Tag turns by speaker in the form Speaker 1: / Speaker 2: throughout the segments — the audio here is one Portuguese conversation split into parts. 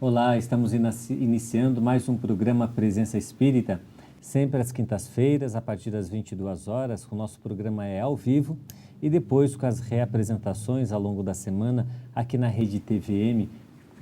Speaker 1: Olá, estamos iniciando mais um programa Presença Espírita, sempre às quintas-feiras, a partir das 22 horas. O nosso programa é ao vivo e depois com as reapresentações ao longo da semana aqui na Rede TVM,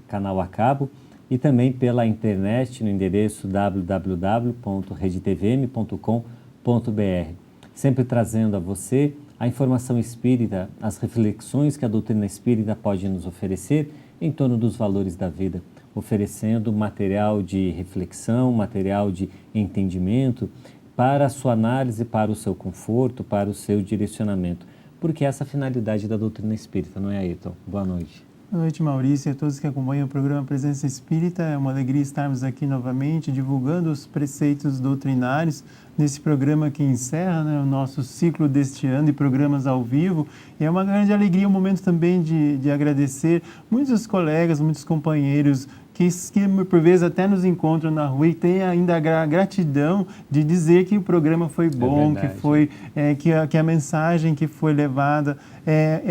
Speaker 1: canal a cabo, e também pela internet no endereço www.redetvm.com.br. Sempre trazendo a você a informação espírita, as reflexões que a doutrina espírita pode nos oferecer em torno dos valores da vida, oferecendo material de reflexão, material de entendimento para a sua análise, para o seu conforto, para o seu direcionamento. Porque essa é a finalidade da doutrina espírita, não é, Ayrton? Boa noite.
Speaker 2: Boa noite, Maurício, e a todos que acompanham o programa Presença Espírita. É uma alegria estarmos aqui novamente divulgando os preceitos doutrinários nesse programa que encerra, o nosso ciclo deste ano de programas ao vivo. E é uma grande alegria, um momento também de agradecer muitos colegas, muitos companheiros que por vezes até nos encontram na rua e tem ainda a gratidão de dizer que o programa foi bom, que a mensagem que foi levada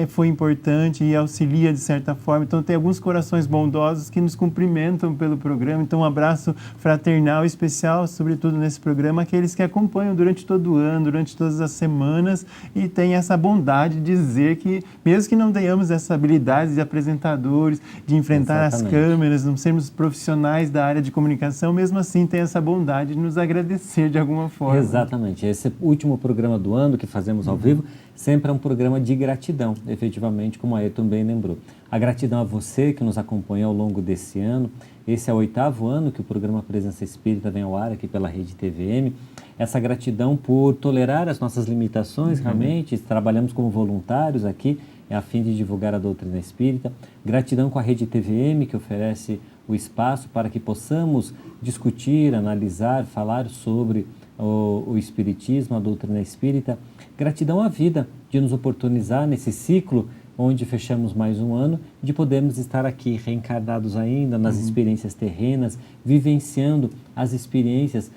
Speaker 2: foi importante e auxilia de certa forma. Então tem alguns corações bondosos que nos cumprimentam pelo programa. Então um abraço fraternal especial, sobretudo nesse programa, aqueles que acompanham durante todo o ano, durante todas as semanas e têm essa bondade de dizer que, mesmo que não tenhamos essa habilidade de apresentadores, de enfrentar as câmeras, não sermos profissionais da área de comunicação, mesmo assim tem essa bondade de nos agradecer de alguma forma.
Speaker 1: Exatamente. Esse último programa do ano que fazemos ao vivo sempre é um programa de gratidão, efetivamente, como a Ayrton bem lembrou. A gratidão a você que nos acompanha ao longo desse ano. Esse é o 8º ano que o programa Presença Espírita vem ao ar aqui pela Rede TVM. Essa gratidão por tolerar as nossas limitações, realmente, trabalhamos como voluntários aqui, a fim de divulgar a doutrina espírita. Gratidão com a Rede TVM, que oferece o espaço para que possamos discutir, analisar, falar sobre o Espiritismo, a doutrina espírita. Gratidão à vida de nos oportunizar nesse ciclo onde fechamos mais um ano, de podermos estar aqui reencarnados ainda nas experiências terrenas, vivenciando as experiências,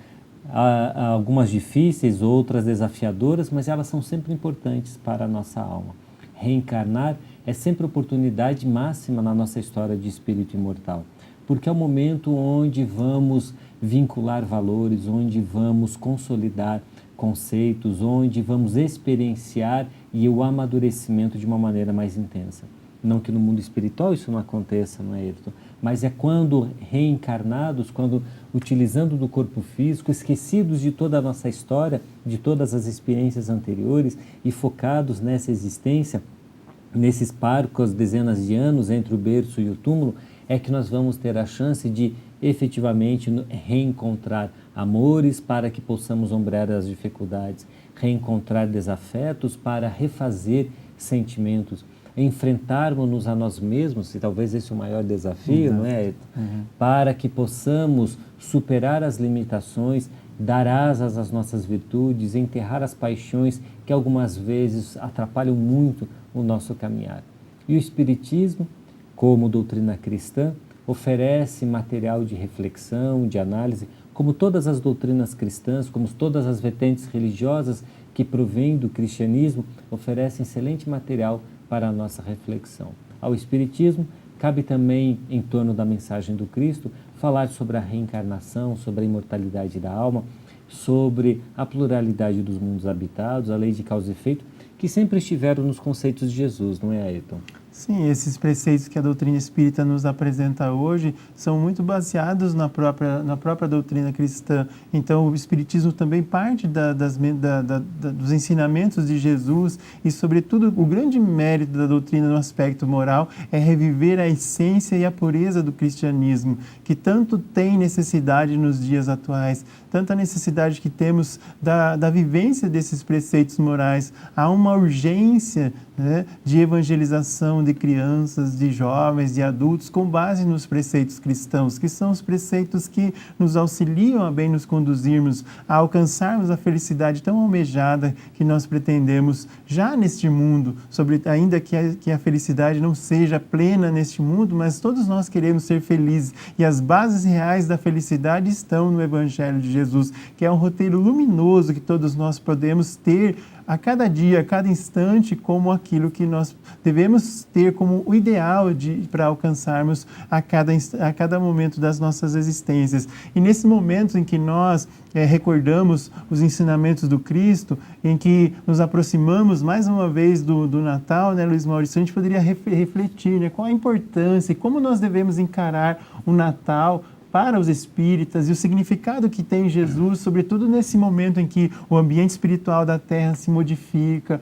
Speaker 1: algumas difíceis, outras desafiadoras, mas elas são sempre importantes para a nossa alma. Reencarnar é sempre oportunidade máxima na nossa história de espírito imortal, porque é o momento onde vamos vincular valores, onde vamos consolidar conceitos, onde vamos experienciar e o amadurecimento de uma maneira mais intensa. Não que no mundo espiritual isso não aconteça, não é, Ayrton? Mas é quando reencarnados, quando utilizando do corpo físico, esquecidos de toda a nossa história, de todas as experiências anteriores e focados nessa existência, nesses parcos, dezenas de anos entre o berço e o túmulo, é que nós vamos ter a chance de efetivamente reencontrar amores para que possamos ombrear as dificuldades, reencontrar desafetos para refazer sentimentos, enfrentarmos-nos a nós mesmos, e talvez esse é o maior desafio, não é? Para que possamos superar as limitações, dar asas às nossas virtudes, enterrar as paixões que algumas vezes atrapalham muito o nosso caminhar. E o Espiritismo, como doutrina cristã, oferece material de reflexão, de análise, como todas as doutrinas cristãs, como todas as vertentes religiosas que provêm do cristianismo, oferecem excelente material para a nossa reflexão. Ao Espiritismo, cabe também, em torno da mensagem do Cristo, falar sobre a reencarnação, sobre a imortalidade da alma, sobre a pluralidade dos mundos habitados, a lei de causa e efeito, que sempre estiveram nos conceitos de Jesus, não é, Ayrton?
Speaker 2: Sim, esses preceitos que a doutrina espírita nos apresenta hoje são muito baseados na própria doutrina cristã. Então, o espiritismo também parte dos ensinamentos de Jesus e, sobretudo, o grande mérito da doutrina no aspecto moral é reviver a essência e a pureza do cristianismo, que tanto tem necessidade nos dias atuais, tanta necessidade que temos da vivência desses preceitos morais. Há uma urgência, né, de evangelização, de de crianças, de jovens, de adultos, com base nos preceitos cristãos, que são os preceitos que nos auxiliam a bem nos conduzirmos, a alcançarmos a felicidade tão almejada que nós pretendemos já neste mundo, ainda que a felicidade não seja plena neste mundo, mas todos nós queremos ser felizes, e as bases reais da felicidade estão no Evangelho de Jesus, que é um roteiro luminoso que todos nós podemos ter a cada dia, a cada instante, como aquilo que nós devemos ter como o ideal para alcançarmos a cada momento das nossas existências. E nesse momento em que nós recordamos os ensinamentos do Cristo, em que nos aproximamos mais uma vez do Natal, né, Luiz Maurício, a gente poderia refletir, né, qual a importância e como nós devemos encarar o Natal para os espíritas e o significado que tem Jesus, sobretudo nesse momento em que o ambiente espiritual da Terra se modifica,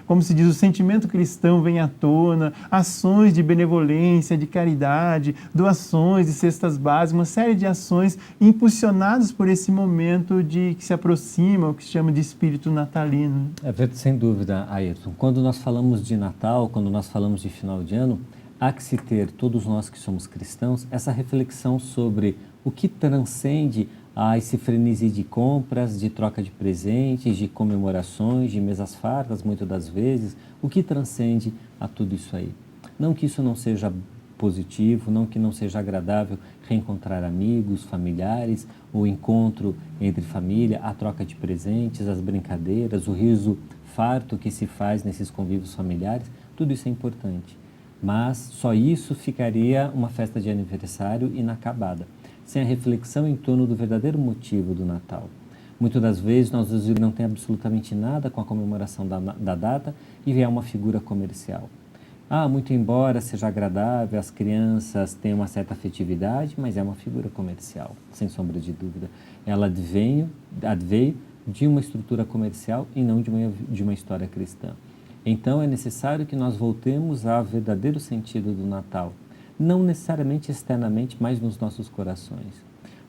Speaker 2: como se diz, o sentimento cristão vem à tona, ações de benevolência, de caridade, doações de cestas básicas, uma série de ações impulsionadas por esse momento que se aproxima, o que se chama de espírito natalino.
Speaker 1: Sem dúvida, Ayrton. Quando nós falamos de Natal, quando nós falamos de final de ano, há que se ter, todos nós que somos cristãos, essa reflexão sobre o que transcende a esse frenesi de compras, de troca de presentes, de comemorações, de mesas fartas, muitas das vezes, o que transcende a tudo isso aí. Não que isso não seja positivo, não que não seja agradável reencontrar amigos, familiares, o encontro entre família, a troca de presentes, as brincadeiras, o riso farto que se faz nesses convívios familiares, tudo isso é importante. Mas só isso ficaria uma festa de aniversário inacabada, sem a reflexão em torno do verdadeiro motivo do Natal. Muitas das vezes nós não tem absolutamente nada com a comemoração da data e é uma figura comercial. Muito embora seja agradável, as crianças tenham uma certa afetividade, mas é uma figura comercial, sem sombra de dúvida. Ela adveio de uma estrutura comercial e não de uma história cristã. Então é necessário que nós voltemos ao verdadeiro sentido do Natal, não necessariamente externamente, mas nos nossos corações,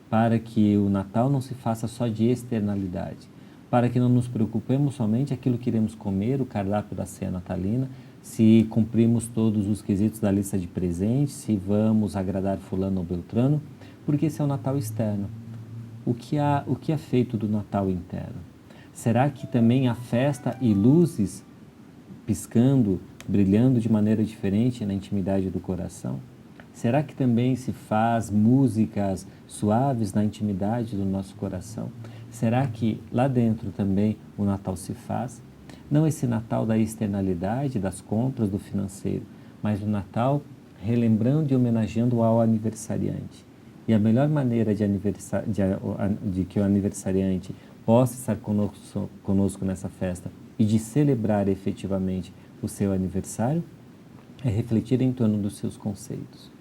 Speaker 1: para que o Natal não se faça só de externalidade, para que não nos preocupemos somente aquilo que iremos comer, o cardápio da ceia natalina, se cumprimos todos os quesitos da lista de presentes, se vamos agradar fulano ou beltrano, porque esse é o Natal externo. O que é feito do Natal interno? Será que também há festa e luzes piscando, brilhando de maneira diferente na intimidade do coração? Será que também se faz músicas suaves na intimidade do nosso coração? Será que lá dentro também o Natal se faz? Não esse Natal da externalidade, das compras, do financeiro, mas o Natal relembrando e homenageando ao aniversariante. E a melhor maneira de que o aniversariante possa estar conosco nessa festa e de celebrar efetivamente o seu aniversário é refletir em torno dos seus conceitos.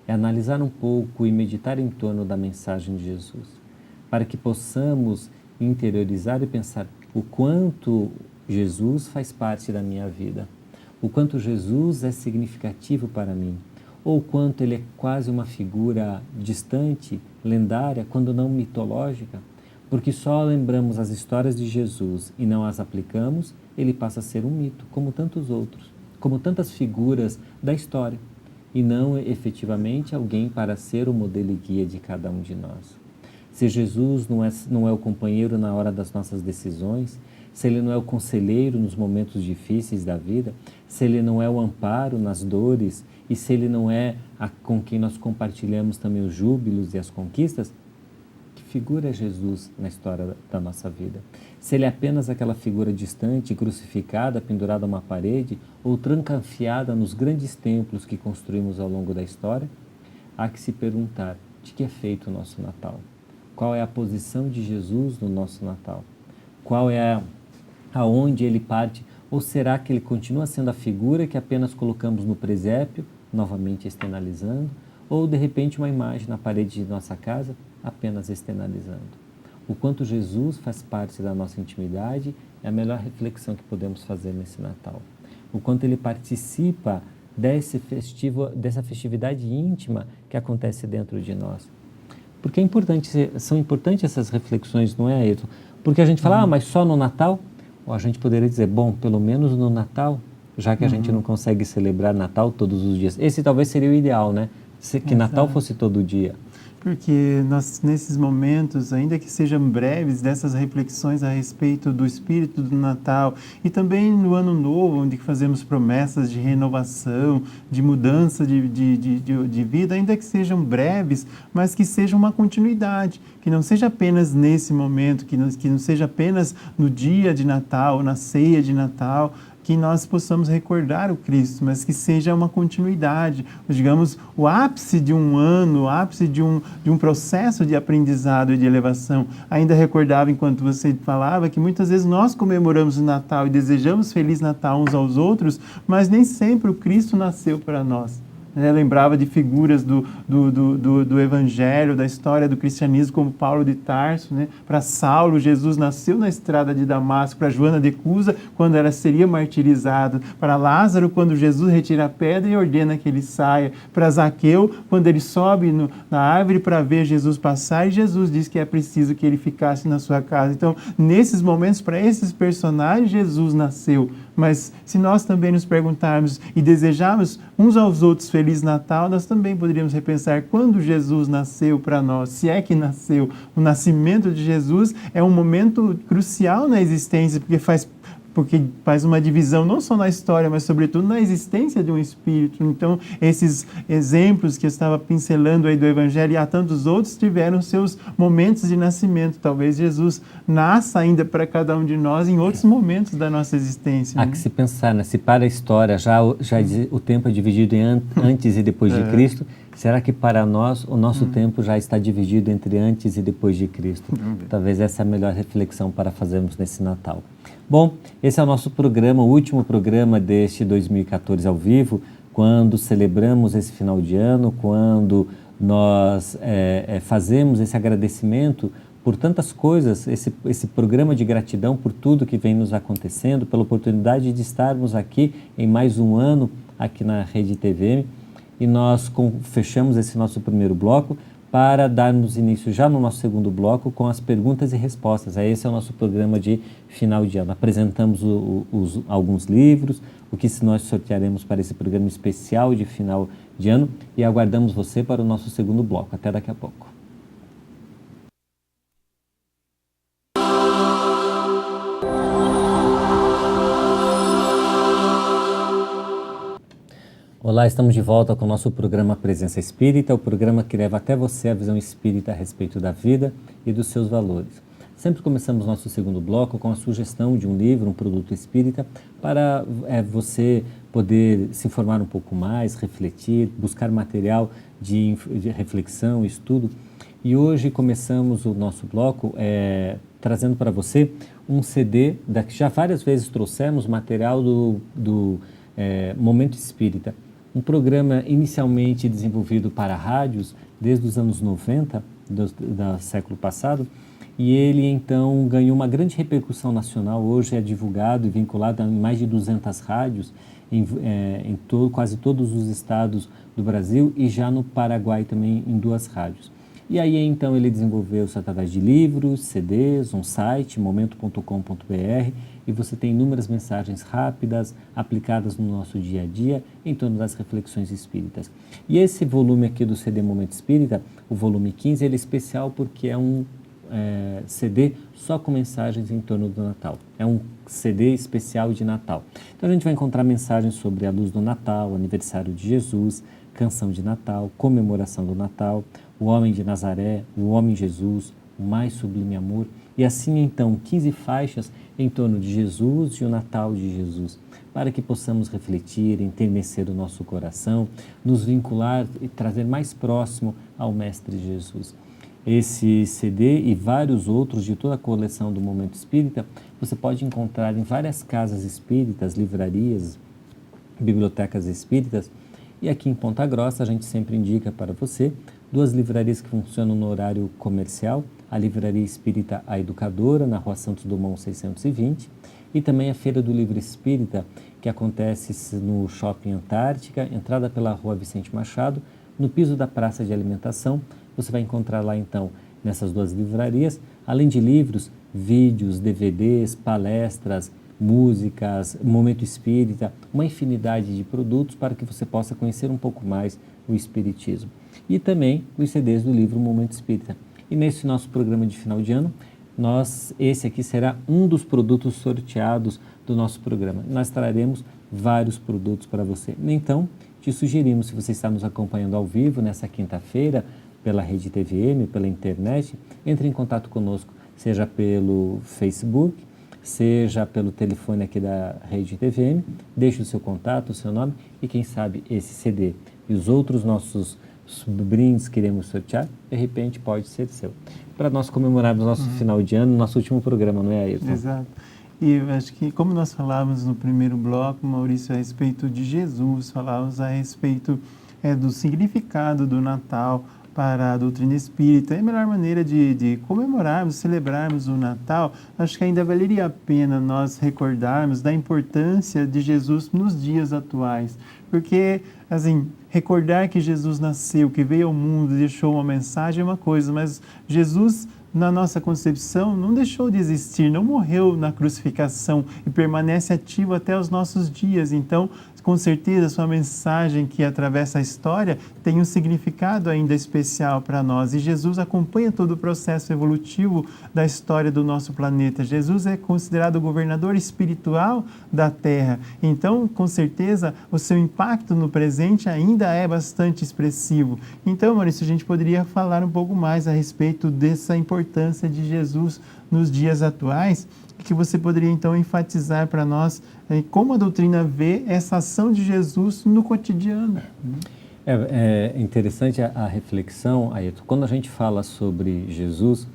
Speaker 1: É analisar um pouco e meditar em torno da mensagem de Jesus, para que possamos interiorizar e pensar o quanto Jesus faz parte da minha vida, o quanto Jesus é significativo para mim, ou o quanto ele é quase uma figura distante, lendária, quando não mitológica, porque só lembramos as histórias de Jesus e não as aplicamos, ele passa a ser um mito, como tantos outros, como tantas figuras da história, e não efetivamente alguém para ser o modelo e guia de cada um de nós. Se Jesus não é o companheiro na hora das nossas decisões, se ele não é o conselheiro nos momentos difíceis da vida, se ele não é o amparo nas dores e se ele não é com quem nós compartilhamos também os júbilos e as conquistas, que figura é Jesus na história da nossa vida? Se ele é apenas aquela figura distante, crucificada, pendurada a uma parede ou trancafiada nos grandes templos que construímos ao longo da história, há que se perguntar de que é feito o nosso Natal. Qual é a posição de Jesus no nosso Natal? Qual é aonde ele parte? Ou será que ele continua sendo a figura que apenas colocamos no presépio, novamente externalizando? Ou, de repente, uma imagem na parede de nossa casa, apenas externalizando? O quanto Jesus faz parte da nossa intimidade é a melhor reflexão que podemos fazer nesse Natal. O quanto ele participa dessa festividade íntima que acontece dentro de nós. Porque são importantes essas reflexões, não é, Ayrton? Porque a gente fala, mas só no Natal? Ou a gente poderia dizer, bom, pelo menos no Natal já que a gente não consegue celebrar Natal todos os dias. Esse talvez seria o ideal, né? Que Natal fosse todo dia.
Speaker 2: Porque nós, nesses momentos, ainda que sejam breves, dessas reflexões a respeito do espírito do Natal e também no Ano Novo, onde fazemos promessas de renovação, de mudança de vida, ainda que sejam breves, mas que sejam uma continuidade, que não seja apenas nesse momento, que não seja apenas no dia de Natal, na ceia de Natal, que nós possamos recordar o Cristo, mas que seja uma continuidade, digamos, o ápice de um ano, o ápice de um processo de aprendizado e de elevação. Ainda recordava, enquanto você falava, que muitas vezes nós comemoramos o Natal e desejamos Feliz Natal uns aos outros, mas nem sempre o Cristo nasceu para nós. Lembrava de figuras do Evangelho, da história do cristianismo, como Paulo de Tarso. Para Saulo, Jesus nasceu na estrada de Damasco. Para Joana de Cusa, quando ela seria martirizada. Para Lázaro, quando Jesus retira a pedra e ordena que ele saia. Para Zaqueu, quando ele sobe na árvore para ver Jesus passar, e Jesus diz que é preciso que ele ficasse na sua casa. Então, nesses momentos, para esses personagens, Jesus nasceu. Mas se nós também nos perguntarmos e desejarmos uns aos outros Feliz Natal, nós também poderíamos repensar quando Jesus nasceu para nós, se é que nasceu. O nascimento de Jesus é um momento crucial na existência, porque faz uma divisão não só na história, mas sobretudo na existência de um espírito. Então, esses exemplos que eu estava pincelando aí do Evangelho e há tantos outros tiveram seus momentos de nascimento. Talvez Jesus nasça ainda para cada um de nós em outros momentos da nossa existência.
Speaker 1: Há que se pensar, né? Se para a história já o tempo é dividido em antes e depois de Cristo, será que para nós o nosso tempo já está dividido entre antes e depois de Cristo? Talvez essa é a melhor reflexão para fazermos nesse Natal. Bom, esse é o nosso programa, o último programa deste 2014 ao vivo, quando celebramos esse final de ano, quando nós fazemos esse agradecimento por tantas coisas, esse programa de gratidão por tudo que vem nos acontecendo, pela oportunidade de estarmos aqui em mais um ano aqui na Rede TVM, e nós fechamos esse nosso primeiro bloco para darmos início já no nosso segundo bloco com as perguntas e respostas. Esse é o nosso programa de final de ano. Apresentamos alguns livros, o que nós sortearemos para esse programa especial de final de ano e aguardamos você para o nosso segundo bloco. Até daqui a pouco. Olá, estamos de volta com o nosso programa Presença Espírita, o programa que leva até você a visão espírita a respeito da vida e dos seus valores. Sempre começamos nosso segundo bloco com a sugestão de um livro, um produto espírita, para você poder se informar um pouco mais, refletir, buscar material de reflexão, estudo. E hoje começamos o nosso bloco trazendo para você um CD, que já várias vezes trouxemos material do Momento Espírita. Um programa inicialmente desenvolvido para rádios desde os anos 90 do século passado, e ele então ganhou uma grande repercussão nacional. Hoje é divulgado e vinculado em mais de 200 rádios em quase todos os estados do Brasil e já no Paraguai também em 2 rádios. E aí então ele desenvolveu-se através de livros, CDs, um site, momento.com.br, e você tem inúmeras mensagens rápidas, aplicadas no nosso dia a dia, em torno das reflexões espíritas. E esse volume aqui do CD Momento Espírita, o volume 15, ele é especial porque é um CD só com mensagens em torno do Natal. É um CD especial de Natal. Então a gente vai encontrar mensagens sobre a luz do Natal, aniversário de Jesus, canção de Natal, comemoração do Natal, o homem de Nazaré, o homem Jesus, o mais sublime amor, e assim então 15 faixas em torno de Jesus e o Natal de Jesus, para que possamos refletir, enternecer o nosso coração, nos vincular e trazer mais próximo ao Mestre Jesus. Esse CD e vários outros de toda a coleção do Momento Espírita, você pode encontrar em várias casas espíritas, livrarias, bibliotecas espíritas, e aqui em Ponta Grossa a gente sempre indica para você 2 livrarias que funcionam no horário comercial, a Livraria Espírita A Educadora, na Rua Santos Dumont 620, e também a Feira do Livro Espírita, que acontece no Shopping Antártica, entrada pela Rua Vicente Machado, no piso da Praça de Alimentação. Você vai encontrar lá então, nessas 2 livrarias, além de livros, vídeos, DVDs, palestras, músicas, momento espírita, uma infinidade de produtos para que você possa conhecer um pouco mais o Espiritismo. E também os CDs do livro Momento Espírita. E nesse nosso programa de final de ano, esse aqui será um dos produtos sorteados do nosso programa. Nós traremos vários produtos para você. Então, te sugerimos, se você está nos acompanhando ao vivo nessa quinta-feira, pela Rede TVM, pela internet, entre em contato conosco, seja pelo Facebook, seja pelo telefone aqui da Rede TVM, deixe o seu contato, o seu nome e quem sabe esse CD e os outros nossos brindes que iremos sortear, de repente pode ser seu. Para nós comemorarmos nosso final de ano, nosso último programa, não é, Ayrton?
Speaker 2: Exato. E eu acho que, como nós falávamos no primeiro bloco, Maurício, a respeito de Jesus, falávamos a respeito do significado do Natal para a doutrina espírita. E a melhor maneira de comemorarmos, celebrarmos o Natal, acho que ainda valeria a pena nós recordarmos da importância de Jesus nos dias atuais. Porque, assim, recordar que Jesus nasceu, que veio ao mundo, deixou uma mensagem é uma coisa, mas Jesus, na nossa concepção, não deixou de existir, não morreu na crucificação e permanece ativo até os nossos dias. Então, com certeza, sua mensagem que atravessa a história tem um significado ainda especial para nós. E Jesus acompanha todo o processo evolutivo da história do nosso planeta. Jesus é considerado o governador espiritual da Terra. Então, com certeza, o seu impacto no presente ainda é bastante expressivo. Então, Maurício, a gente poderia falar um pouco mais a respeito dessa importância de Jesus nos dias atuais, que você poderia então enfatizar para nós como a doutrina vê essa ação de Jesus no cotidiano.
Speaker 1: É interessante a reflexão, Ayrton. Quando a gente fala sobre Jesus,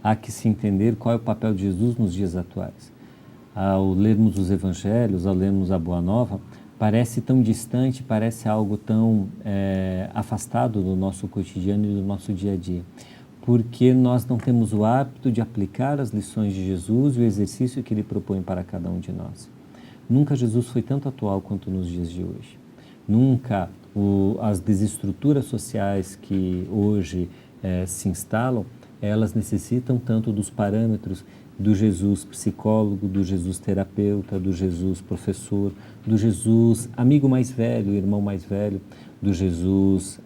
Speaker 1: há que se entender qual é o papel de Jesus nos dias atuais. Ao lermos os Evangelhos, ao lermos a Boa Nova, parece tão distante, parece algo tão afastado do nosso cotidiano e do nosso dia a dia. Porque nós não temos o hábito de aplicar as lições de Jesus e o exercício que Ele propõe para cada um de nós. Nunca Jesus foi tanto atual quanto nos dias de hoje. Nunca as desestruturas sociais que hoje se instalam, elas necessitam tanto dos parâmetros do Jesus psicólogo, do Jesus terapeuta, do Jesus professor, do Jesus amigo mais velho, irmão mais velho, do Jesus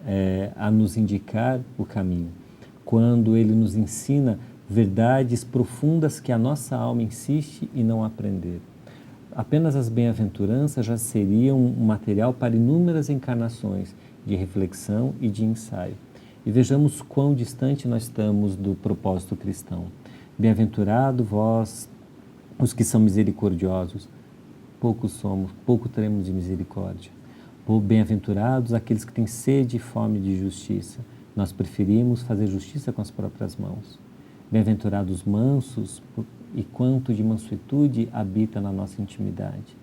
Speaker 1: a nos indicar o caminho. Quando Ele nos ensina verdades profundas que a nossa alma insiste em não aprender. Apenas as bem-aventuranças já seriam um material para inúmeras encarnações de reflexão e de ensaio. E vejamos quão distante nós estamos do propósito cristão. Bem-aventurado vós, os que são misericordiosos, poucos somos, pouco teremos de misericórdia. Bem-aventurados aqueles que têm sede e fome de justiça. Nós preferimos fazer justiça com as próprias mãos. Bem-aventurados mansos, e quanto de mansuetude habita na nossa intimidade.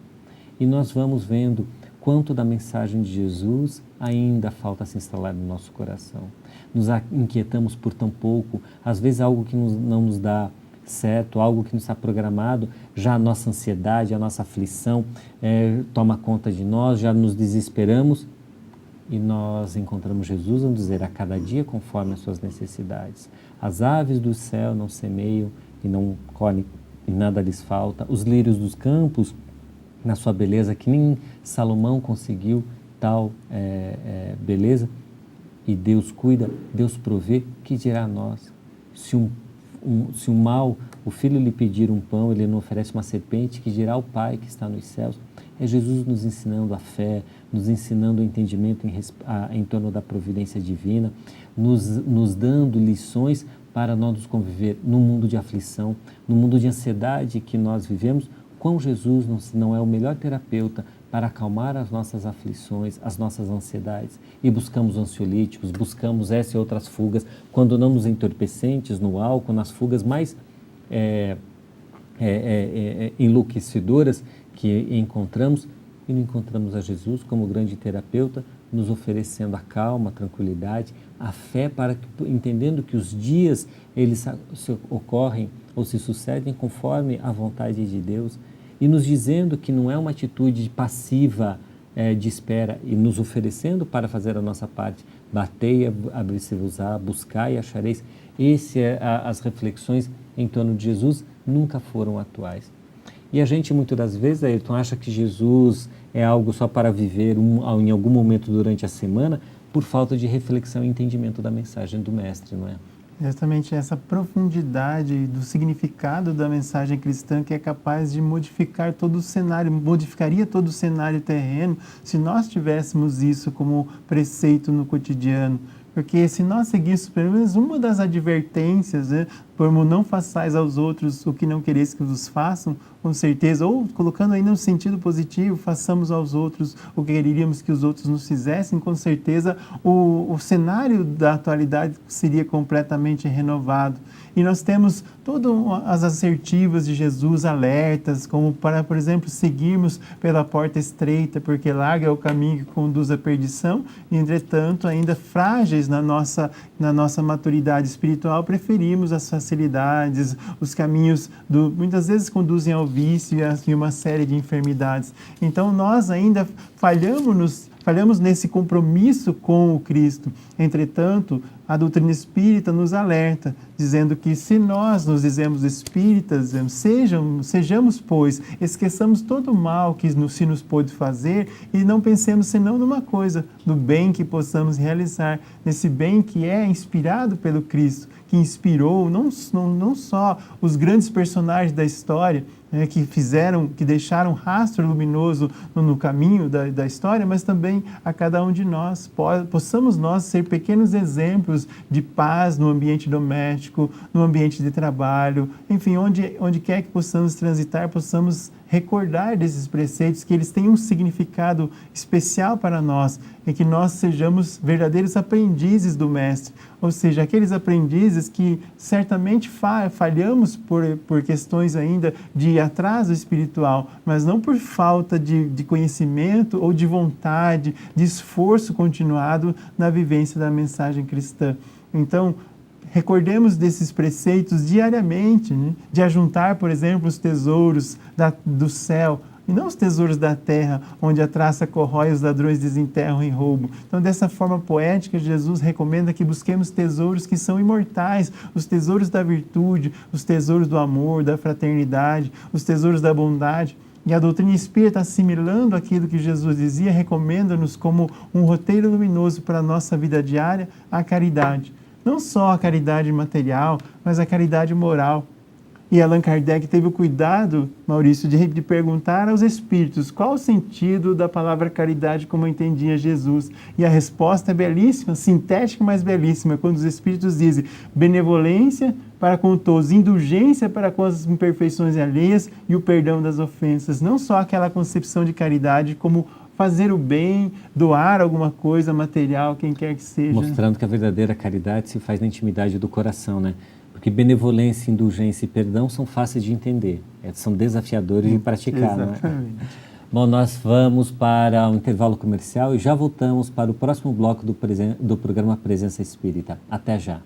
Speaker 1: E nós vamos vendo quanto da mensagem de Jesus ainda falta se instalar no nosso coração. Nos inquietamos por tão pouco, às vezes algo que não nos dá certo, algo que não está programado, já a nossa ansiedade, a nossa aflição toma conta de nós, já nos desesperamos. E nós encontramos Jesus a dizer a cada dia conforme as suas necessidades. As aves do céu não semeiam e não colhem e nada lhes falta. Os lírios dos campos, na sua beleza, que nem Salomão conseguiu tal beleza. E Deus cuida, Deus provê, que dirá a nós? Se um mal, o filho lhe pedir um pão, ele não oferece uma serpente, que dirá o Pai que está nos céus? É Jesus nos ensinando a fé, nos ensinando o entendimento em torno da providência divina, nos dando lições para nós conviver no mundo de aflição, no mundo de ansiedade que nós vivemos. Quão Jesus não é o melhor terapeuta para acalmar as nossas aflições, as nossas ansiedades, e buscamos ansiolíticos, buscamos essa e outras fugas, quando não nos entorpecentes, no álcool, nas fugas mais enlouquecedoras que encontramos, e não encontramos a Jesus como grande terapeuta, nos oferecendo a calma, a tranquilidade, a fé, para que, entendendo que os dias eles ocorrem ou se sucedem conforme a vontade de Deus, e nos dizendo que não é uma atitude passiva de espera, e nos oferecendo para fazer a nossa parte. Batei, abrir-se-vos-á, buscai e achareis. As reflexões em torno de Jesus nunca foram atuais. E a gente, muitas das vezes, Ayrton, acha que Jesus é algo só para viver em algum momento durante a semana, por falta de reflexão e entendimento da mensagem do Mestre, não é?
Speaker 2: Justamente essa profundidade do significado da mensagem cristã que é capaz de modificar todo o cenário, modificaria todo o cenário terreno se nós tivéssemos isso como preceito no cotidiano. Porque se nós seguíssemos pelo menos uma das advertências, né, como não façais aos outros o que não quereis que vos façam, com certeza, ou colocando ainda no sentido positivo, façamos aos outros o que queríamos que os outros nos fizessem, com certeza o cenário da atualidade seria completamente renovado. E nós temos todas as assertivas de Jesus, alertas, como para, por exemplo, seguirmos pela porta estreita, porque largo é o caminho que conduz à perdição, e, entretanto, ainda frágeis na nossa maturidade espiritual, preferimos as facilidades, os caminhos, muitas vezes conduzem ao vício e uma série de enfermidades. Então, nós ainda falhamos nesse compromisso com o Cristo. Entretanto, a doutrina espírita nos alerta, dizendo que se nós nos dizemos espíritas, sejamos, pois, esqueçamos todo o mal que se nos pôde fazer e não pensemos senão numa coisa, do bem que possamos realizar, nesse bem que é inspirado pelo Cristo, que inspirou não só os grandes personagens da história, que deixaram rastro luminoso no caminho da história, mas também a cada um de nós. Possamos nós ser pequenos exemplos de paz no ambiente doméstico, no ambiente de trabalho, enfim, onde quer que possamos transitar, possamos recordar desses preceitos, que eles têm um significado especial para nós, e que nós sejamos verdadeiros aprendizes do Mestre, ou seja, aqueles aprendizes que certamente falhamos por questões ainda de atraso espiritual, mas não por falta de conhecimento ou de vontade, de esforço continuado na vivência da mensagem cristã. Então, recordemos desses preceitos diariamente, né? De ajuntar, por exemplo, os tesouros do céu, e não os tesouros da terra, onde a traça corrói e os ladrões desenterram em roubo. Então, dessa forma poética, Jesus recomenda que busquemos tesouros que são imortais, os tesouros da virtude, os tesouros do amor, da fraternidade, os tesouros da bondade. E a doutrina espírita, assimilando aquilo que Jesus dizia, recomenda-nos como um roteiro luminoso para a nossa vida diária, a caridade. Não só a caridade material, mas a caridade moral. E Allan Kardec teve o cuidado, Maurício, de perguntar aos espíritos qual o sentido da palavra caridade como entendia Jesus. E a resposta é belíssima, sintética, mas belíssima, quando os espíritos dizem benevolência para com todos, indulgência para com as imperfeições alheias e o perdão das ofensas. Não só aquela concepção de caridade como fazer o bem, doar alguma coisa material, quem quer que seja.
Speaker 1: Mostrando que a verdadeira caridade se faz na intimidade do coração, né? Porque benevolência, indulgência e perdão são fáceis de entender, são desafiadores de praticar, não é? Bom, nós vamos para um intervalo comercial e já voltamos para o próximo bloco do programa Presença Espírita. Até já.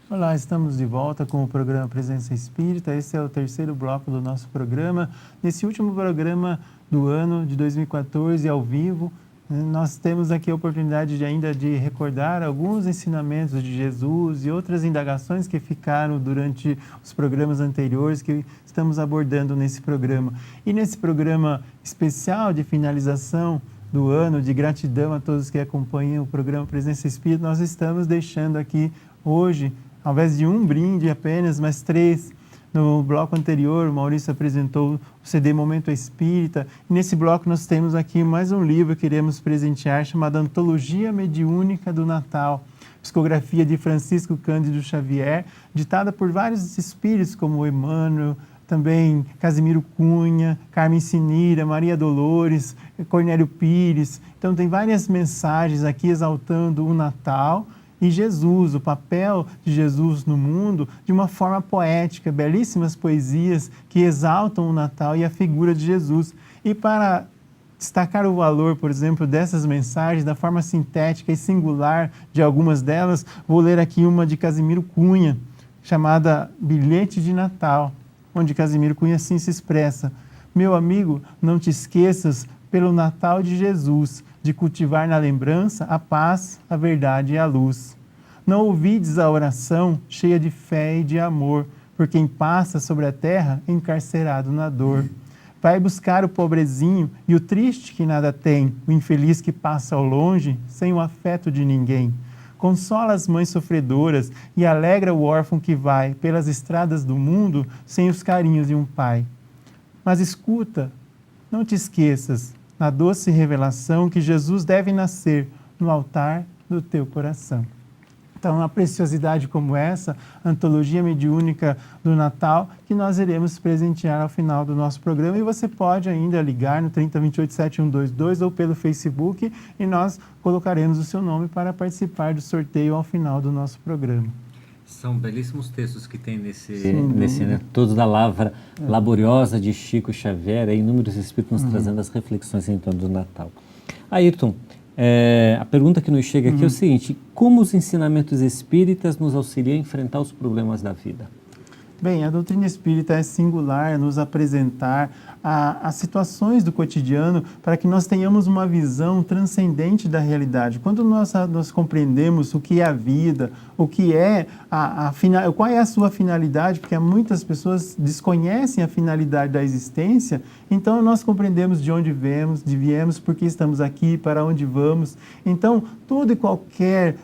Speaker 2: Olá, estamos de volta com o programa Presença Espírita. Esse é o terceiro bloco do nosso programa. Nesse último programa do ano de 2014, ao vivo, nós temos aqui a oportunidade ainda de recordar alguns ensinamentos de Jesus e outras indagações que ficaram durante os programas anteriores que estamos abordando nesse programa. E nesse programa especial de finalização do ano, de gratidão a todos que acompanham o programa Presença Espírita, nós estamos deixando aqui hoje, ao invés de um brinde apenas, mas 3. No bloco anterior, o Maurício apresentou o CD Momento Espírita. E nesse bloco nós temos aqui mais um livro que queremos presentear, chamado Antologia Mediúnica do Natal. Psicografia de Francisco Cândido Xavier, ditada por vários espíritos, como Emmanuel, também Casimiro Cunha, Carmen Sinira, Maria Dolores, Cornélio Pires. Então tem várias mensagens aqui exaltando o Natal e Jesus, o papel de Jesus no mundo, de uma forma poética, belíssimas poesias que exaltam o Natal e a figura de Jesus. E para destacar o valor, por exemplo, dessas mensagens, da forma sintética e singular de algumas delas, vou ler aqui uma de Casimiro Cunha, chamada Bilhete de Natal, onde Casimiro Cunha assim se expressa: meu amigo, não te esqueças, pelo Natal de Jesus, de cultivar na lembrança a paz, a verdade e a luz. Não ouvides a oração cheia de fé e de amor, por quem passa sobre a terra encarcerado na dor. Vai buscar o pobrezinho e o triste que nada tem, o infeliz que passa ao longe, sem o afeto de ninguém. Consola as mães sofredoras e alegra o órfão que vai pelas estradas do mundo sem os carinhos de um pai. Mas escuta, não te esqueças, na doce revelação, que Jesus deve nascer no altar do teu coração. Então, uma preciosidade como essa, antologia mediúnica do Natal, que nós iremos presentear ao final do nosso programa. E você pode ainda ligar no 3028-7122 ou pelo Facebook e nós colocaremos o seu nome para participar do sorteio ao final do nosso programa.
Speaker 1: São belíssimos textos que tem nesse né, todos da lavra laboriosa de Chico Xavier, e inúmeros espíritos nos trazendo as reflexões em torno do Natal. Ayrton, a pergunta que nos chega aqui é o seguinte: como os ensinamentos espíritas nos auxiliam a enfrentar os problemas da vida?
Speaker 2: Bem, a doutrina espírita é singular nos apresentar as situações do cotidiano para que nós tenhamos uma visão transcendente da realidade. Quando nós compreendemos o que é a vida, o que é qual é a sua finalidade, porque muitas pessoas desconhecem a finalidade da existência, então nós compreendemos de onde viemos, por que estamos aqui, para onde vamos. Então, toda e qualquer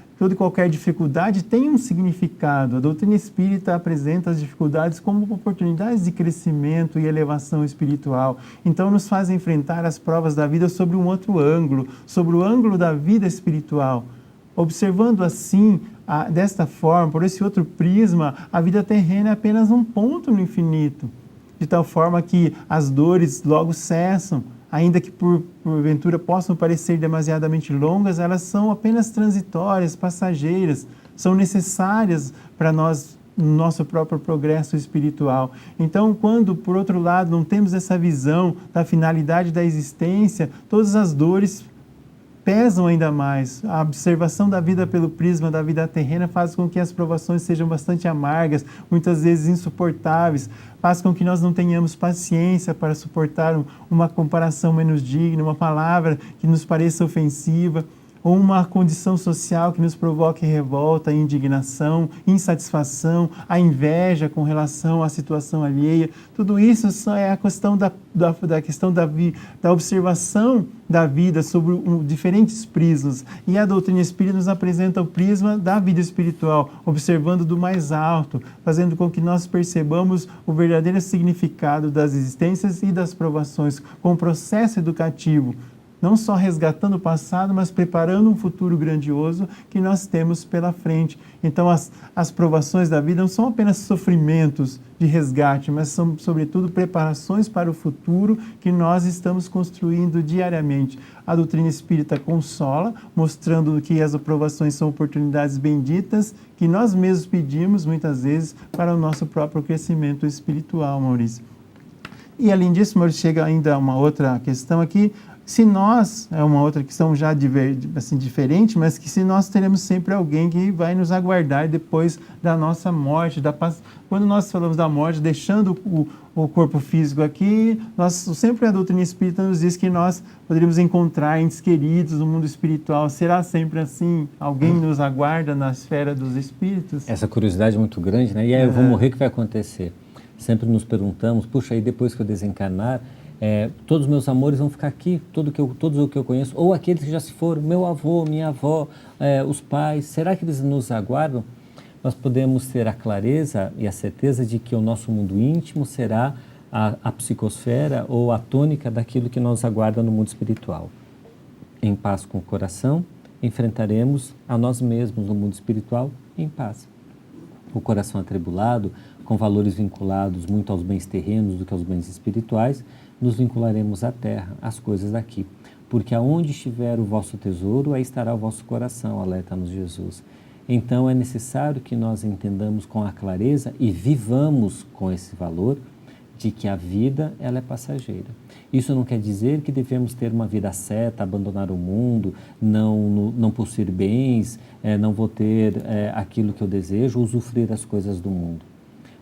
Speaker 2: dificuldade tem um significado. A doutrina espírita apresenta as dificuldades como oportunidades de crescimento e elevação espiritual. Então, nos faz enfrentar as provas da vida sobre um outro ângulo, sobre o ângulo da vida espiritual. Observando assim, desta forma, por esse outro prisma, a vida terrena é apenas um ponto no infinito, de tal forma que as dores logo cessam. Ainda que porventura possam parecer demasiadamente longas, elas são apenas transitórias, passageiras, são necessárias para nós, no nosso próprio progresso espiritual. Então, quando, por outro lado, não temos essa visão da finalidade da existência, todas as dores pesam ainda mais. A observação da vida pelo prisma da vida terrena faz com que as provações sejam bastante amargas, muitas vezes insuportáveis, faz com que nós não tenhamos paciência para suportar uma comparação menos digna, uma palavra que nos pareça ofensiva, ou uma condição social que nos provoque revolta, indignação, insatisfação, a inveja com relação à situação alheia. Tudo isso só é a questão da observação da vida sobre diferentes prismas. E a doutrina espírita nos apresenta o prisma da vida espiritual, observando do mais alto, fazendo com que nós percebamos o verdadeiro significado das existências e das provações, com o processo educativo, não só resgatando o passado, mas preparando um futuro grandioso que nós temos pela frente. Então, as provações da vida não são apenas sofrimentos de resgate, mas são, sobretudo, preparações para o futuro que nós estamos construindo diariamente. A doutrina espírita consola, mostrando que as provações são oportunidades benditas que nós mesmos pedimos, muitas vezes, para o nosso próprio crescimento espiritual, Maurício. E, além disso, Maurício, chega ainda uma outra questão aqui. Se nós, é uma outra questão já assim, diferente, mas que se nós teremos sempre alguém que vai nos aguardar depois da nossa morte, quando nós falamos da morte, deixando o corpo físico aqui, sempre a doutrina espírita nos diz que nós poderíamos encontrar entes queridos no mundo espiritual. Será sempre assim? Alguém nos aguarda na esfera dos espíritos?
Speaker 1: Essa curiosidade é muito grande, né? E aí eu vou morrer, o que vai acontecer? Sempre nos perguntamos, puxa, aí depois que eu desencarnar, todos os meus amores vão ficar aqui, todos o que eu conheço, ou aqueles que já se foram, meu avô, minha avó, os pais, será que eles nos aguardam? Nós podemos ter a clareza e a certeza de que o nosso mundo íntimo será a psicosfera ou a tônica daquilo que nos aguarda no mundo espiritual. Em paz com o coração, enfrentaremos a nós mesmos no mundo espiritual em paz. O coração atribulado, com valores vinculados muito aos bens terrenos do que aos bens espirituais, nos vincularemos à terra, às coisas daqui. Porque aonde estiver o vosso tesouro, aí estará o vosso coração, alerta-nos Jesus. Então é necessário que nós entendamos com a clareza e vivamos com esse valor de que a vida ela é passageira. Isso não quer dizer que devemos ter uma vida certa, abandonar o mundo, não possuir bens, não vou ter aquilo que eu desejo, usufruir as coisas do mundo.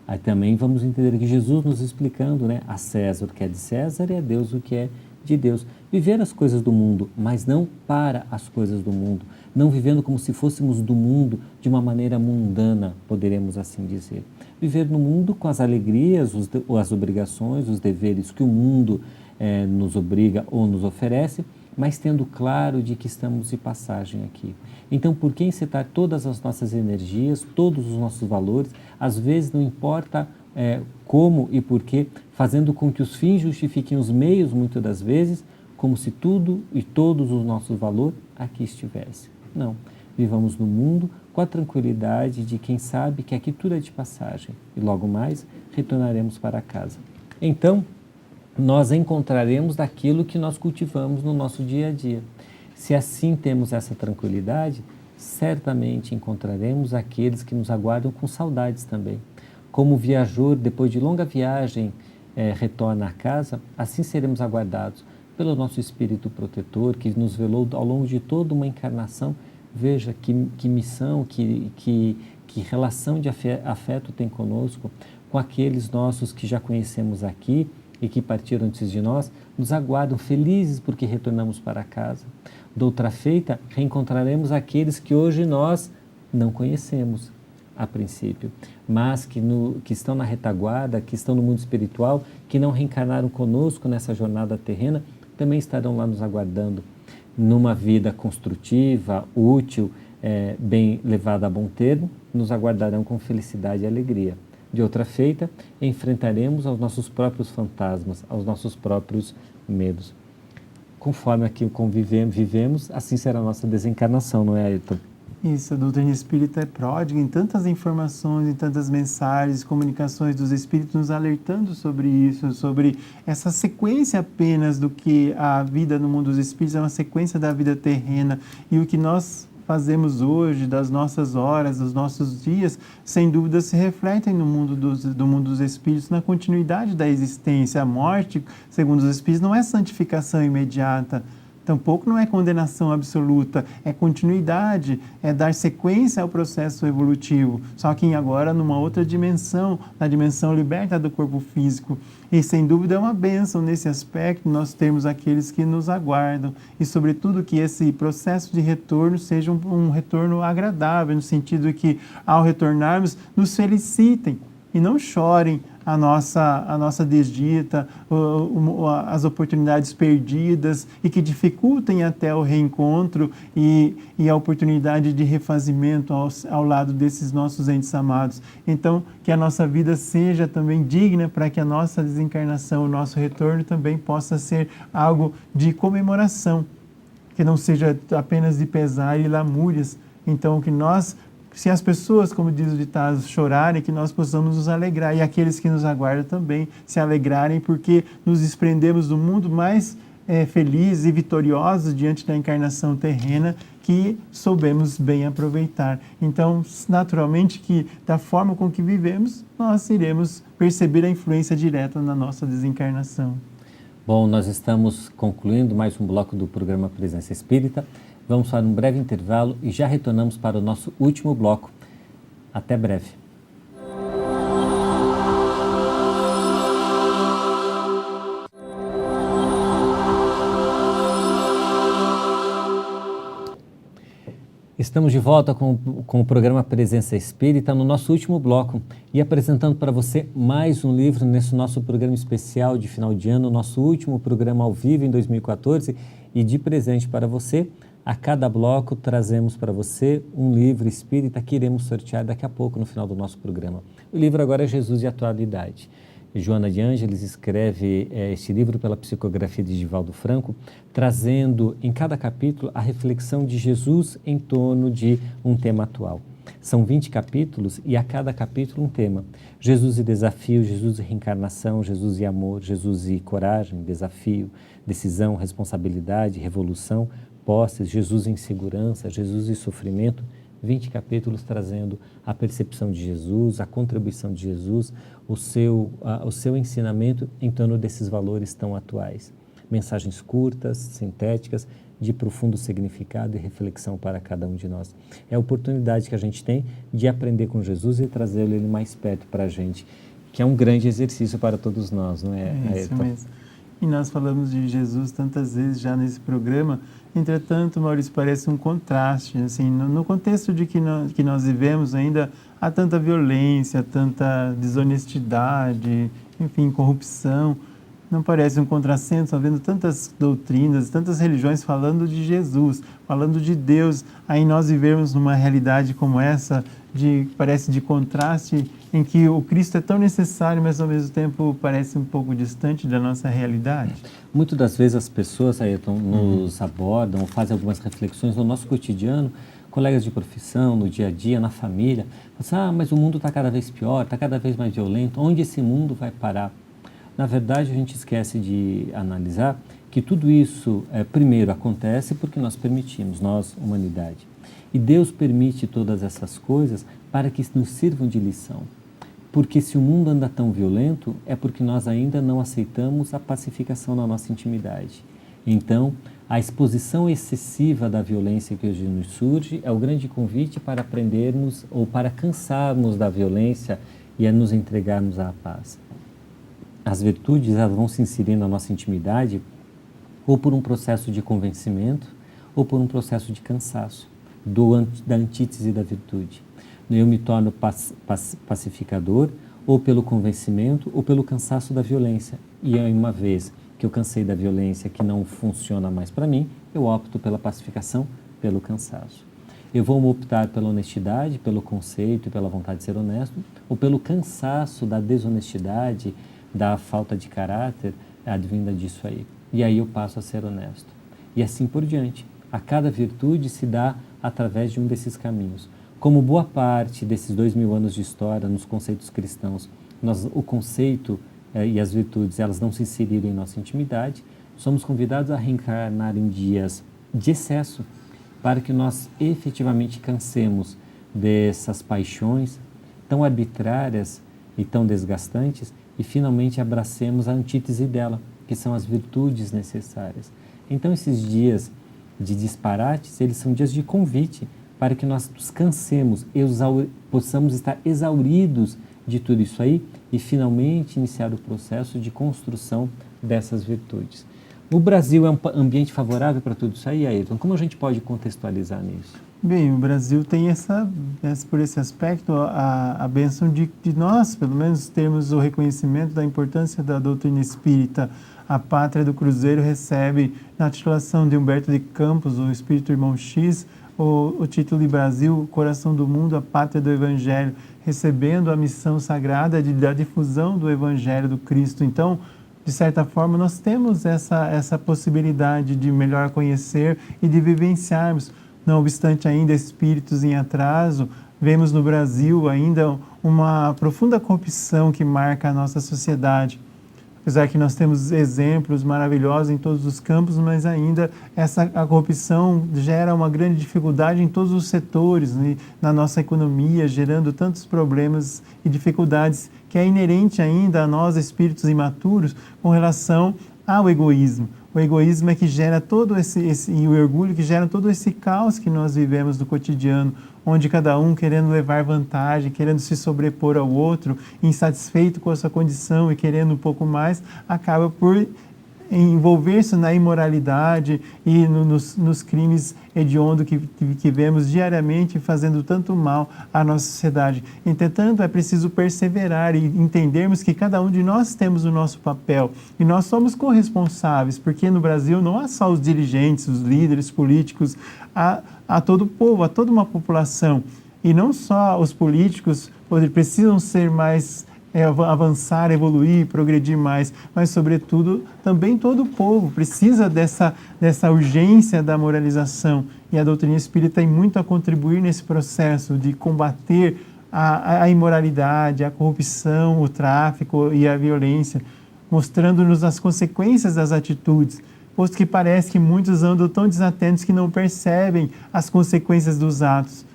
Speaker 1: Aí também vamos entender que Jesus nos explicando, né, a César o que é de César e a Deus o que é de Deus. Viver as coisas do mundo, mas não para as coisas do mundo. Não vivendo como se fôssemos do mundo de uma maneira mundana, poderemos assim dizer. Viver no mundo com as alegrias, as obrigações, os deveres que o mundo nos obriga ou nos oferece, mas tendo claro de que estamos de passagem aqui. Então, por que encetar todas as nossas energias, todos os nossos valores, às vezes não importa como e por quê, fazendo com que os fins justifiquem os meios, muitas das vezes, como se tudo e todos os nossos valores aqui estivessem. Não, vivamos no mundo com a tranquilidade de quem sabe que aqui tudo é de passagem e logo mais retornaremos para casa. Então, nós encontraremos daquilo que nós cultivamos no nosso dia a dia. Se assim temos essa tranquilidade, certamente encontraremos aqueles que nos aguardam com saudades também. Como o viajor, depois de longa viagem, retorna à casa, assim seremos aguardados pelo nosso Espírito protetor, que nos velou ao longo de toda uma encarnação. Veja que missão, que relação de afeto tem conosco, com aqueles nossos que já conhecemos aqui e que partiram antes de nós, nos aguardam felizes porque retornamos para casa. Doutra feita, reencontraremos aqueles que hoje nós não conhecemos a princípio, mas que estão na retaguarda, que estão no mundo espiritual, que não reencarnaram conosco nessa jornada terrena, também estarão lá nos aguardando numa vida construtiva, útil, bem levada a bom termo, nos aguardarão com felicidade e alegria. De outra feita, enfrentaremos aos nossos próprios fantasmas, aos nossos próprios medos. Conforme aqui vivemos, assim será a nossa desencarnação, não é, Ayrton?
Speaker 2: Isso, a doutrina espírita é pródiga em tantas informações, em tantas mensagens, comunicações dos espíritos nos alertando sobre isso, sobre essa sequência apenas do que a vida no mundo dos espíritos é uma sequência da vida terrena, e o que nós fazemos hoje, das nossas horas, dos nossos dias, sem dúvida se refletem no mundo do mundo dos espíritos, na continuidade da existência. A morte, segundo os espíritos, não é santificação imediata, tampouco não é condenação absoluta, é continuidade, é dar sequência ao processo evolutivo, só que agora numa outra dimensão, na dimensão liberta do corpo físico. E sem dúvida é uma bênção nesse aspecto nós termos aqueles que nos aguardam e sobretudo que esse processo de retorno seja um retorno agradável, no sentido que ao retornarmos nos felicitem e não chorem a nossa desdita, as oportunidades perdidas e que dificultem até o reencontro e a oportunidade de refazimento ao lado desses nossos entes amados. Então, que a nossa vida seja também digna para que a nossa desencarnação, o nosso retorno também possa ser algo de comemoração, que não seja apenas de pesar e lamúrias. Então, que nós, se as pessoas, como diz o ditado, chorarem, que nós possamos nos alegrar, e aqueles que nos aguardam também se alegrarem, porque nos desprendemos do mundo mais felizes e vitoriosos diante da encarnação terrena, que soubemos bem aproveitar. Então, naturalmente que da forma com que vivemos, nós iremos perceber a influência direta na nossa desencarnação.
Speaker 1: Bom, nós estamos concluindo mais um bloco do programa Presença Espírita. Vamos para um breve intervalo e já retornamos para o nosso último bloco. Até breve. Estamos de volta com o programa Presença Espírita no nosso último bloco e apresentando para você mais um livro nesse nosso programa especial de final de ano, nosso último programa ao vivo em 2014, e de presente para você, a cada bloco trazemos para você um livro espírita que iremos sortear daqui a pouco no final do nosso programa. O livro agora é Jesus e a Atualidade. Joana de Ângeles escreve este livro pela psicografia de Divaldo Franco, trazendo em cada capítulo a reflexão de Jesus em torno de um tema atual. São 20 capítulos e a cada capítulo um tema. Jesus e desafio, Jesus e reencarnação, Jesus e amor, Jesus e coragem, desafio, decisão, responsabilidade, revolução, posses, Jesus e insegurança, Jesus e sofrimento. 20 capítulos trazendo a percepção de Jesus, a contribuição de Jesus, o seu ensinamento em torno desses valores tão atuais. Mensagens curtas, sintéticas, de profundo significado e reflexão para cada um de nós. É a oportunidade que a gente tem de aprender com Jesus e trazê-lo ele mais perto para a gente, que é um grande exercício para todos nós, não é,
Speaker 2: Ayrton? Isso mesmo. e nós falamos de Jesus tantas vezes já nesse programa. Entretanto, Maurício, parece um contraste, assim, no contexto de que nós vivemos ainda há tanta violência, tanta desonestidade, enfim, corrupção. Não parece um contrassenso, havendo tantas doutrinas, tantas religiões falando de Jesus, falando de Deus, aí nós vivemos numa realidade como essa, parece de contraste, em que o Cristo é tão necessário, mas ao mesmo tempo parece um pouco distante da nossa realidade?
Speaker 1: Muitas das vezes as pessoas, Ayrton, nos abordam, fazem algumas reflexões no nosso cotidiano, colegas de profissão, no dia a dia, na família, falam assim, mas o mundo está cada vez pior, está cada vez mais violento, onde esse mundo vai parar? Na verdade, a gente esquece de analisar que tudo isso, primeiro, acontece porque nós permitimos, nós, humanidade. E Deus permite todas essas coisas para que nos sirvam de lição. Porque se o mundo anda tão violento, é porque nós ainda não aceitamos a pacificação na nossa intimidade. Então, a exposição excessiva da violência que hoje nos surge é o grande convite para aprendermos ou para cansarmos da violência e a nos entregarmos à paz. As virtudes, elas vão se inserir na nossa intimidade ou por um processo de convencimento ou por um processo de cansaço, da antítese da virtude. Eu me torno pacificador ou pelo convencimento ou pelo cansaço da violência. E uma vez que eu cansei da violência, que não funciona mais para mim, eu opto pela pacificação, pelo cansaço. Eu vou optar pela honestidade, pelo conceito e pela vontade de ser honesto, ou pelo cansaço da desonestidade, da falta de caráter advinda disso aí. E aí eu passo a ser honesto. E assim por diante. A cada virtude se dá através de um desses caminhos. Como boa parte desses 2000 anos de história, nos conceitos cristãos, o conceito e as virtudes, elas não se inseriram em nossa intimidade, somos convidados a reencarnar em dias de excesso para que nós efetivamente cansemos dessas paixões tão arbitrárias e tão desgastantes e finalmente abracemos a antítese dela, que são as virtudes necessárias. Então esses dias de disparates, eles são dias de convite para que nós nos cansemos, possamos estar exauridos de tudo isso aí e finalmente iniciar o processo de construção dessas virtudes. O Brasil é um ambiente favorável para tudo isso aí, Ayrton? Como a gente pode contextualizar nisso?
Speaker 2: Bem, o Brasil tem por esse aspecto, a bênção de nós, pelo menos, termos o reconhecimento da importância da doutrina espírita. A Pátria do Cruzeiro recebe, na titulação de Humberto de Campos, o Espírito Irmão X, o título de Brasil, Coração do Mundo, a Pátria do Evangelho, recebendo a missão sagrada da difusão do Evangelho do Cristo. Então, de certa forma, nós temos essa possibilidade de melhor conhecer e de vivenciarmos. Não obstante ainda espíritos em atraso, vemos no Brasil ainda uma profunda corrupção que marca a nossa sociedade. Apesar que nós temos exemplos maravilhosos em todos os campos, mas ainda a corrupção gera uma grande dificuldade em todos os setores, né, na nossa economia, gerando tantos problemas e dificuldades que é inerente ainda a nós, espíritos imaturos, com relação ao egoísmo. O egoísmo é que gera todo e o orgulho que gera todo esse caos que nós vivemos no cotidiano, onde cada um querendo levar vantagem, querendo se sobrepor ao outro, insatisfeito com a sua condição e querendo um pouco mais, acaba por envolver-se na imoralidade e nos crimes hediondos que vemos diariamente fazendo tanto mal à nossa sociedade. Entretanto, é preciso perseverar e entendermos que cada um de nós temos o nosso papel e nós somos corresponsáveis, porque no Brasil não há só os dirigentes, os líderes políticos, há todo o povo, há toda uma população. E não só os políticos precisam ser mais avançar, evoluir, progredir mais, mas, sobretudo, também todo o povo precisa dessa urgência da moralização. E a doutrina espírita tem muito a contribuir nesse processo de combater a imoralidade, a corrupção, o tráfico e a violência, mostrando-nos as consequências das atitudes, posto que parece que muitos andam tão desatentos que não percebem as consequências dos atos.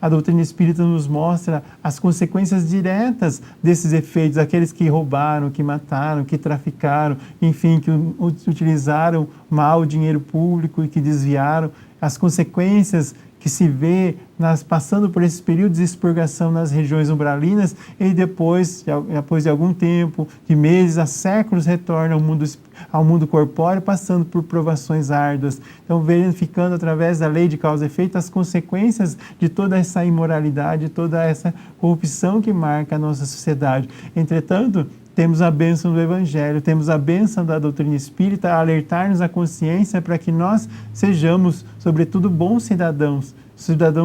Speaker 2: A doutrina espírita nos mostra as consequências diretas desses efeitos, aqueles que roubaram, que mataram, que traficaram, enfim, que utilizaram mal o dinheiro público e que desviaram, as consequências que se vê passando por esses períodos de expurgação nas regiões umbralinas e depois de algum tempo, de meses a séculos, retorna ao mundo corpóreo, passando por provações árduas. Então, verificando através da lei de causa e efeito as consequências de toda essa imoralidade, toda essa corrupção que marca a nossa sociedade. Entretanto, temos a bênção do Evangelho, temos a bênção da doutrina espírita a alertar-nos a consciência para que nós sejamos, sobretudo, bons cidadãos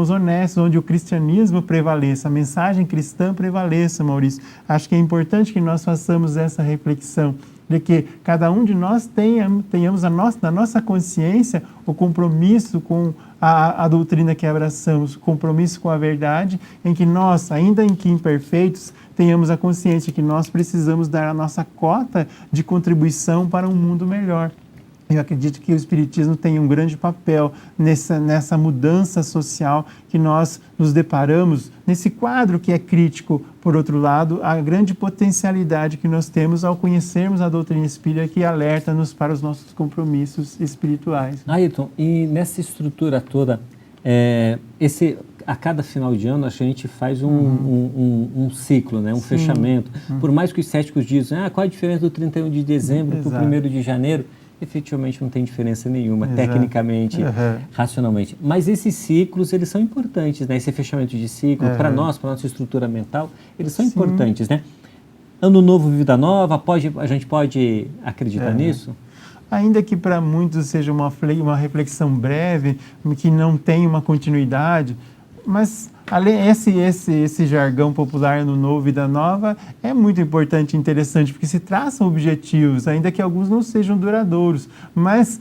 Speaker 2: honestos, onde o cristianismo prevaleça, a mensagem cristã prevaleça, Maurício. Acho que é importante que nós façamos essa reflexão, de que cada um de nós tenhamos na nossa consciência o compromisso com a doutrina que abraçamos, o compromisso com a verdade, em que nós, ainda que imperfeitos, tenhamos a consciência que nós precisamos dar a nossa cota de contribuição para um mundo melhor. Eu acredito que o Espiritismo tem um grande papel nessa mudança social que nós nos deparamos, nesse quadro que é crítico, por outro lado, a grande potencialidade que nós temos ao conhecermos a doutrina espírita que alerta-nos para os nossos compromissos espirituais.
Speaker 1: Ailton, e nessa estrutura toda, a cada final de ano a gente faz um ciclo, né? Fechamento. Por mais que os céticos dizem, qual a diferença do 31 de dezembro para o 1º de janeiro? Efetivamente não tem diferença nenhuma, tecnicamente, racionalmente. Mas esses ciclos, eles são importantes, né? Esse fechamento de ciclo, para nós, para a nossa estrutura mental, eles são importantes, né? Ano novo, vida nova, a gente pode acreditar nisso?
Speaker 2: Ainda que para muitos seja uma reflexão breve, que não tem uma continuidade, mas esse jargão popular Ano Novo, Vida Nova é muito importante e interessante, porque se traçam objetivos, ainda que alguns não sejam duradouros, mas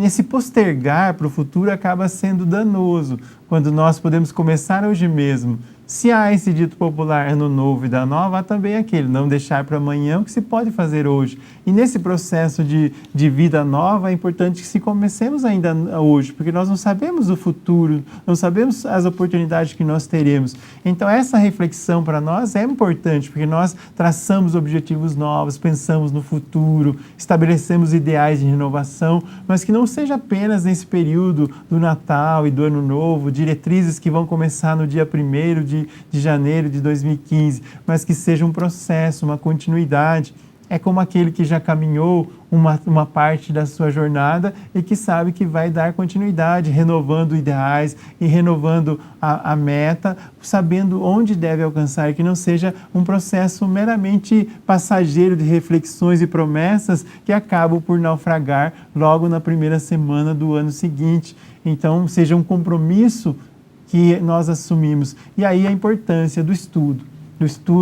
Speaker 2: esse postergar para o futuro acaba sendo danoso, quando nós podemos começar hoje mesmo. Se há esse dito popular Ano Novo, Vida Nova, há também aquele, não deixar para amanhã o que se pode fazer hoje. E nesse processo de vida nova, é importante que se comecemos ainda hoje, porque nós não sabemos o futuro, não sabemos as oportunidades que nós teremos. Então, essa reflexão para nós é importante, porque nós traçamos objetivos novos, pensamos no futuro, estabelecemos ideais de renovação, mas que não seja apenas nesse período do Natal e do Ano Novo, diretrizes que vão começar no dia 1º de janeiro de 2015, mas que seja um processo, uma continuidade. É como aquele que já caminhou uma parte da sua jornada e que sabe que vai dar continuidade, renovando ideais e renovando a meta, sabendo onde deve alcançar, e que não seja um processo meramente passageiro de reflexões e promessas que acabam por naufragar logo na primeira semana do ano seguinte. Então, seja um compromisso que nós assumimos. E aí a importância do estudo,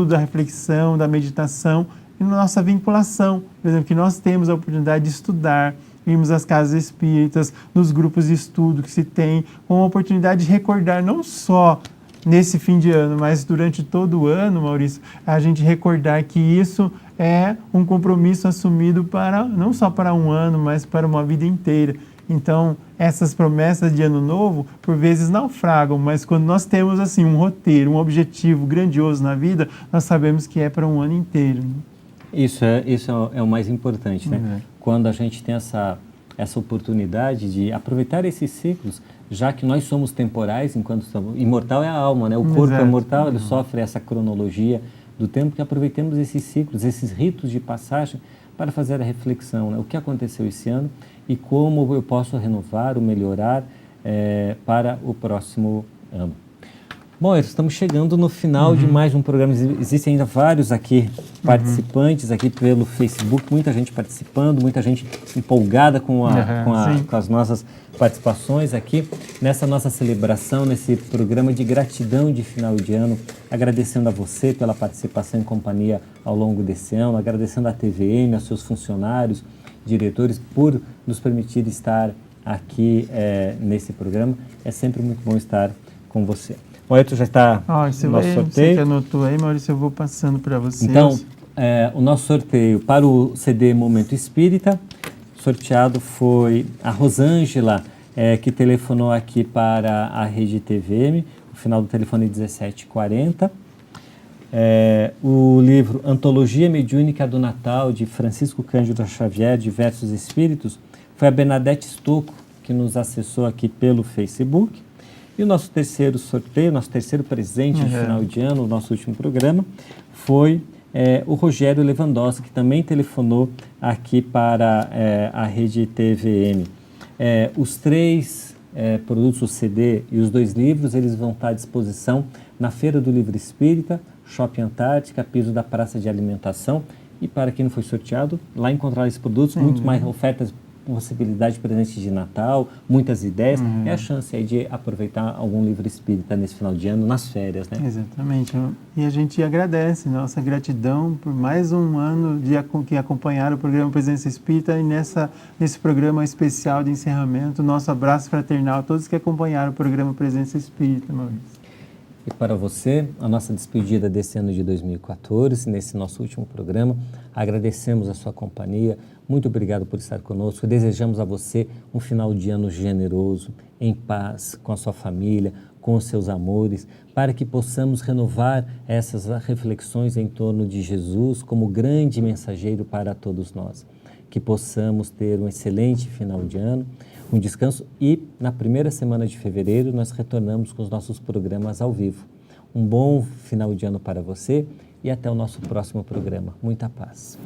Speaker 2: da reflexão, da meditação e na nossa vinculação. Por exemplo, que nós temos a oportunidade de estudar, irmos às casas espíritas, nos grupos de estudo que se tem, com a oportunidade de recordar não só nesse fim de ano, mas durante todo o ano, Maurício, a gente recordar que isso é um compromisso assumido não só para um ano, mas para uma vida inteira. Então, essas promessas de ano novo, por vezes, naufragam, mas quando nós temos assim um roteiro, um objetivo grandioso na vida, nós sabemos que é para um ano inteiro. Né?
Speaker 1: Isso é o mais importante, né? Quando a gente tem essa oportunidade de aproveitar esses ciclos, já que nós somos temporais, enquanto imortal é a alma, né? O corpo é mortal, ele sofre essa cronologia do tempo, que aproveitemos esses ciclos, esses ritos de passagem para fazer a reflexão, né? O que aconteceu esse ano e como eu posso renovar ou melhorar para o próximo ano. Bom, estamos chegando no final de mais um programa. Existem ainda vários aqui participantes aqui pelo Facebook, muita gente participando, muita gente empolgada com as nossas participações aqui nessa nossa celebração, nesse programa de gratidão de final de ano, agradecendo a você pela participação em companhia ao longo desse ano, agradecendo à TVM, aos seus funcionários, diretores, por nos permitir estar aqui nesse programa. É sempre muito bom estar com você. O Ailton já está no nosso sorteio.
Speaker 2: Você que anotou aí, Maurício, eu vou passando para vocês.
Speaker 1: Então, o nosso sorteio para o CD Momento Espírita, sorteado foi a Rosângela, que telefonou aqui para a Rede TVM, o final do telefone é 1740. O livro Antologia Mediúnica do Natal, de Francisco Cândido Xavier, Diversos Espíritos, foi a Bernadette Stocco, que nos acessou aqui pelo Facebook. E o nosso terceiro sorteio, nosso terceiro presente de final de ano, o nosso último programa, foi o Rogério Lewandowski, que também telefonou aqui para a rede TVM. Os 3 produtos, o CD e os 2 livros, eles vão estar à disposição na Feira do Livro Espírita, Shopping Antártica, piso da Praça de Alimentação. E para quem não foi sorteado, lá encontrar esses produtos, muito mais ofertas, possibilidade de presente de Natal, muitas ideias. É a chance aí de aproveitar algum livro espírita nesse final de ano, nas férias, né?
Speaker 2: Exatamente. E a gente agradece, nossa gratidão por mais um ano que acompanharam o programa Presença Espírita e nesse programa especial de encerramento, nosso abraço fraternal a todos que acompanharam o programa Presença Espírita, Maurício.
Speaker 1: E para você, a nossa despedida desse ano de 2014, nesse nosso último programa, agradecemos a sua companhia, muito obrigado por estar conosco, desejamos a você um final de ano generoso, em paz, com a sua família, com os seus amores, para que possamos renovar essas reflexões em torno de Jesus como grande mensageiro para todos nós. Que possamos ter um excelente final de ano, um descanso e na primeira semana de fevereiro nós retornamos com os nossos programas ao vivo. Um bom final de ano para você e até o nosso próximo programa. Muita paz.